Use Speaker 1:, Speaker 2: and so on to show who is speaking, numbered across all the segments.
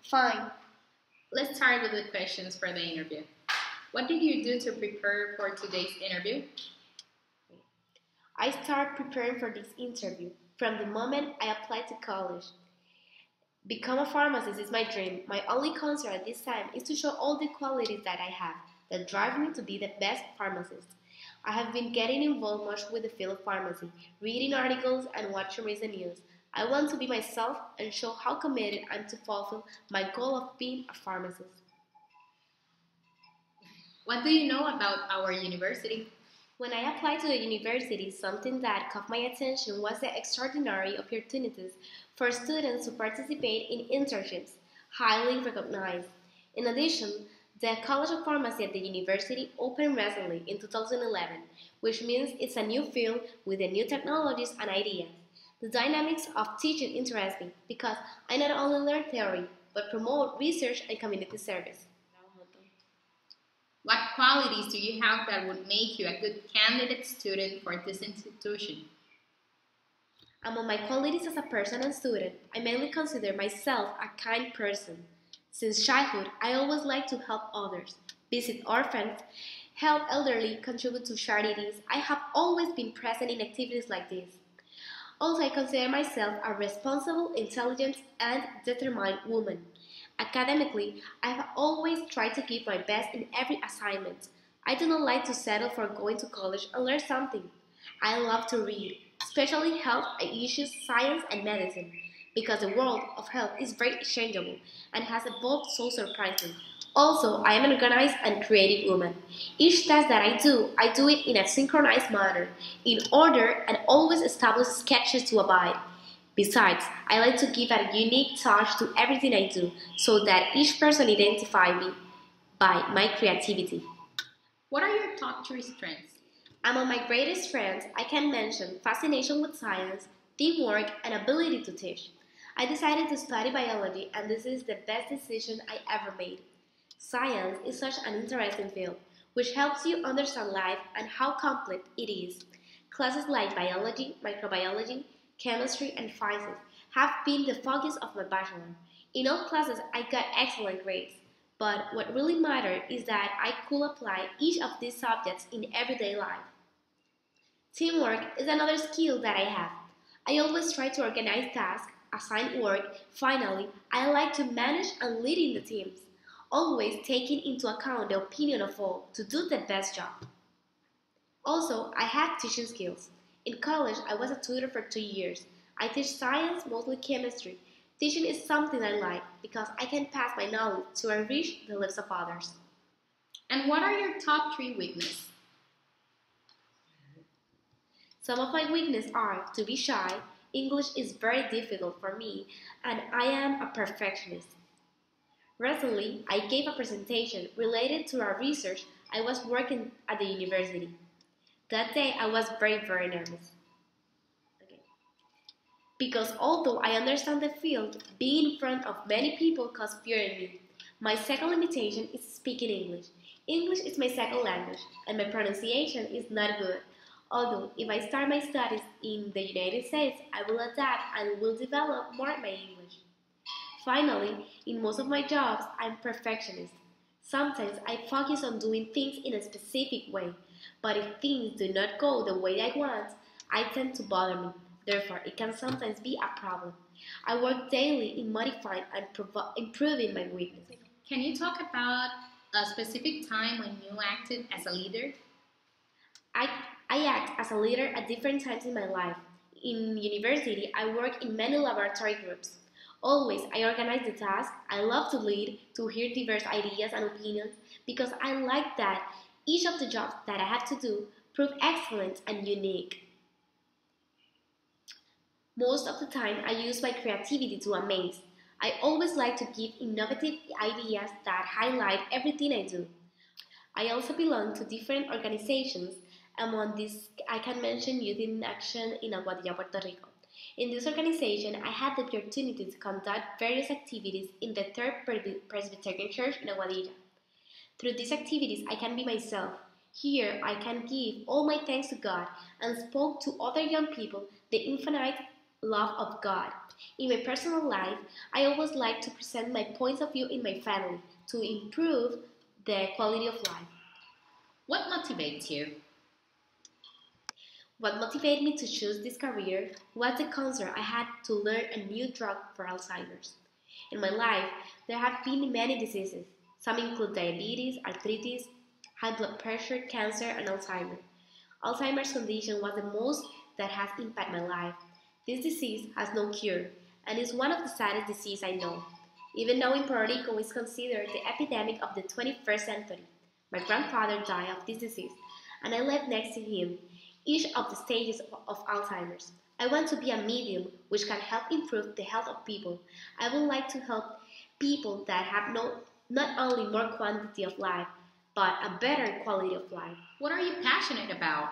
Speaker 1: Fine.
Speaker 2: Let's start with the questions for the interview. What did you do to prepare for today's interview?
Speaker 1: I started preparing for this interview from the moment I applied to college. Become a pharmacist is my dream. My only concern at this time is to show all the qualities that I have that drive me to be the best pharmacist. I have been getting involved much with the field of pharmacy, reading articles and watching recent news. I want to be myself and show how committed I am to fulfill my goal of being a pharmacist.
Speaker 2: What do you know about our university?
Speaker 1: When I applied to the university, something that caught my attention was the extraordinary opportunities for students to participate in internships, highly recognized. In addition, the College of Pharmacy at the university opened recently in 2011, which means it's a new field with the new technologies and ideas. The dynamics of teaching interest me because I not only learn theory but promote research and community service.
Speaker 2: What qualities do you have that would make you a good candidate student for this institution?
Speaker 1: Among my qualities as a person and student, I mainly consider myself a kind person. Since childhood, I always like to help others, visit orphans, help elderly, contribute to charities. I have always been present in activities like this. Also, I consider myself a responsible, intelligent, and determined woman. Academically, I have always tried to give my best in every assignment. I do not like to settle for going to college and learn something. I love to read, especially health issues, science, and medicine, because the world of health is very changeable and has evolved so surprisingly. Also, I am an organized and creative woman. Each task that I do it in a synchronized manner, in order, and always establish sketches to abide. Besides, I like to give a unique touch to everything I do so that each person identifies me by my creativity.
Speaker 2: What are your top three strengths?
Speaker 1: Among my greatest strengths, I can mention fascination with science, teamwork, and ability to teach. I decided to study biology, and this is the best decision I ever made. Science is such an interesting field, which helps you understand life and how complex it is. Classes like biology, microbiology, chemistry, and physics have been the focus of my bachelor. In all classes, I got excellent grades. But what really mattered is that I could apply each of these subjects in everyday life. Teamwork is another skill that I have. I always try to organize tasks, assign work. Finally, I like to manage and lead in the teams, always taking into account the opinion of all to do the best job. Also, I have teaching skills. In college, I was a tutor for 2 years. I teach science, mostly chemistry. Teaching is something I like because I can pass my knowledge to enrich the lives of others.
Speaker 2: And what are your top three weaknesses?
Speaker 1: Some of my weaknesses are to be shy, English is very difficult for me, and I am a perfectionist. Recently, I gave a presentation related to our research I was working at the university. That day, I was very nervous. Okay. Because although I understand the field, being in front of many people caused fear in me. My second limitation is speaking English. English is my second language, and my pronunciation is not good. Although, if I start my studies in the United States, I will adapt and will develop more my English. Finally, in most of my jobs, I'm perfectionist. Sometimes I focus on doing things in a specific way, but if things do not go the way I want, I tend to bother me. Therefore, it can sometimes be a problem. I work daily in modifying and improving my weaknesses.
Speaker 2: Can you talk about a specific time when you acted as a leader?
Speaker 1: I act as a leader at different times in my life. In university, I work in many laboratory groups. Always, I organize the task. I love to lead, to hear diverse ideas and opinions, because I like that each of the jobs that I have to do prove excellent and unique. Most of the time, I use my creativity to amaze. I always like to give innovative ideas that highlight everything I do. I also belong to different organizations. Among these, I can mention Youth in Action in Aguadilla, Puerto Rico. In this organization, I had the opportunity to conduct various activities in the Third Presbyterian Church in Aguadilla. Through these activities, I can be myself. Here, I can give all my thanks to God and spoke to other young people the infinite love of God. In my personal life, I always like to present my points of view in my family to improve the quality of life.
Speaker 2: What motivates you?
Speaker 1: What motivated me to choose this career was the concern I had to learn a new drug for Alzheimer's. In my life, there have been many diseases. Some include diabetes, arthritis, high blood pressure, cancer, and Alzheimer's. Alzheimer's condition was the most that has impacted my life. This disease has no cure and is one of the saddest diseases I know. Even though in Puerto Rico is considered the epidemic of the 21st century, my grandfather died of this disease, and I lived next to him each of the stages of Alzheimer's. I want to be a medium which can help improve the health of people. I would like to help people that have not only more quantity of life, but a better quality of life.
Speaker 2: What are you passionate about?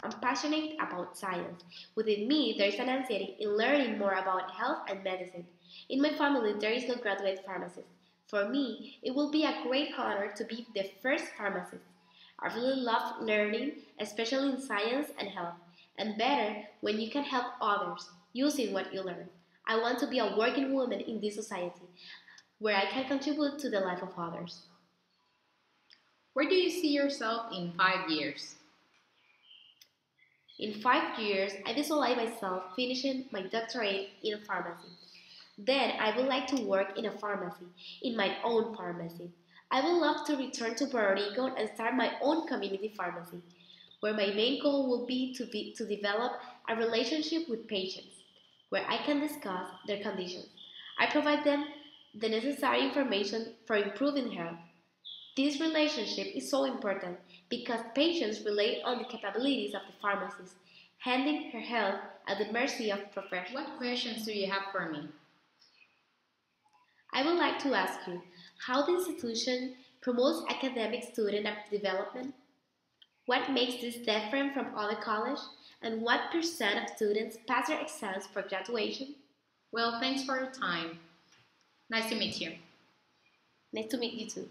Speaker 1: I'm passionate about science. Within me, there is an anxiety in learning more about health and medicine. In my family, there is no graduate pharmacist. For me, it will be a great honor to be the first pharmacist. I really love learning, especially in science and health, and better when you can help others using what you learn. I want to be a working woman in this society where I can contribute to the life of others.
Speaker 2: Where do you see yourself in 5 years?
Speaker 1: In 5 years, I visualize myself finishing my doctorate in pharmacy. Then I would like to work in a pharmacy, in my own pharmacy. I would love to return to Puerto Rico and start my own community pharmacy, where my main goal will be to develop a relationship with patients, where I can discuss their conditions. I provide them the necessary information for improving health. This relationship is so important because patients rely on the capabilities of the pharmacist, handing her health at the mercy of professionals.
Speaker 2: What questions do you have for me?
Speaker 1: I would like to ask you how the institution promotes academic student development, what makes this different from other colleges, and what percent of students pass their exams for graduation?
Speaker 2: Well, thanks for your time. Nice to meet you.
Speaker 1: Nice to meet you too.